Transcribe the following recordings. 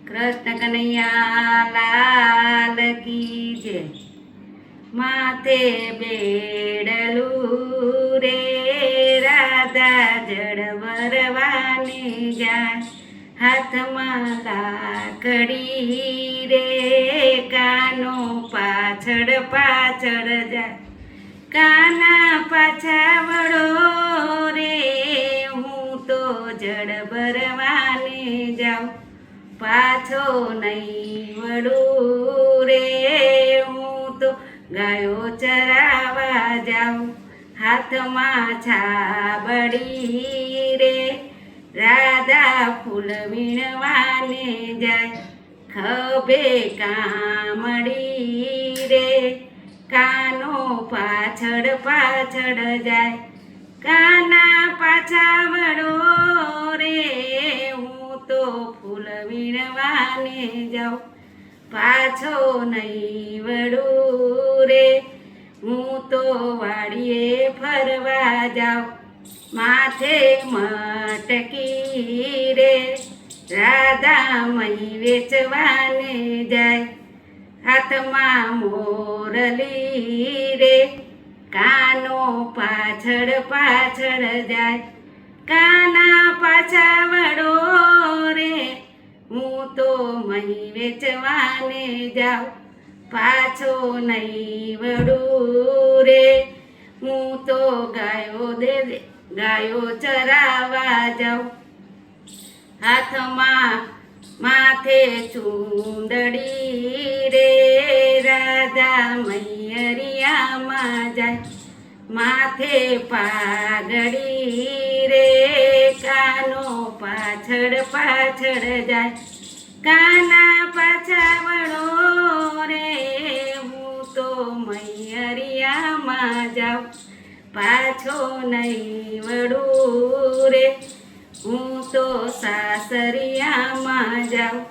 કૃષ્ણ કનૈયા લાલ કી જય। માથે બેડલું રે રાધા જળ ભરવાને જાય, હાથમાં લાકડી રે કાનો પાછળ પાછળ જાય। કાના પાછા વળો રે હું તો જળ ભરવાને જાઉં, પાછો નહીં વળું રે હું તો ગાયો ચરાવા જાઉં। હાથમાં છાબડી રે રાધા ફૂલ વીણવાને જાય, ખભે કામડી રે કાનો પાછળ પાછળ જાય। કાના પાછા વળો રે હું તો ફૂલ વીણવાને જાઉં, પાછો નહીં વળું રે હું તો વાડીએ ફરવા જાઉં। માથે મટકી રે રાધા મહી વેચવાને જાય, હાથમાં મોરલી રે કાનો પાછળ પાછળ જાય। કાના પાછા વળો રે હું તો મહી વેચવાને જાઉં, પાછો નહીં વળું રે હું તો ગાયો ચરાવા જાઉં। હાથમાં માથે ચૂંદડી રે રાધા મૈયરિયામાં જાય, માથે પાઘડી રે કાનો પાછળ પાછળ જાય। કાના પાછા વળો રે હું તો મૈયરિયામાં જાઉં, પાછો નહીં વળું રે હું તો સાસરિયામાં જાઉં।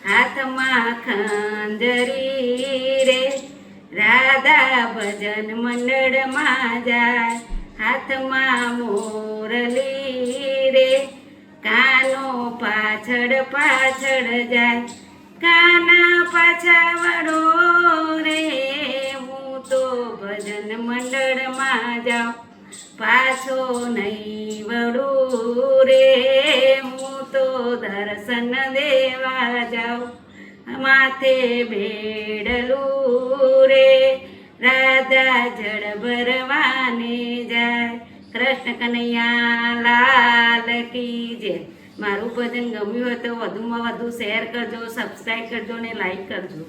હાથમાં ખંજરી રે રાધા ભજન મંડળમાં જાય, હાથમાં મોરલી રે કાનો પાછળ પાછળ જાય। કાના પાછા વળો રે હું તો ભજન મંડળમાં જાઉં, પાછો નહીં વળું રે હું તો દર્શન દેવા જાઉં। માથે બેડલું રે રાધા જળ ભરવાને જાય। કૃષ્ણ કનૈયા લાલ કી જય। મારું ભજન ગમ્યું હોય તો વધુમાં વધુ શેર કરજો, સબસ્ક્રાઈબ કરજો ને લાઈક કરજો।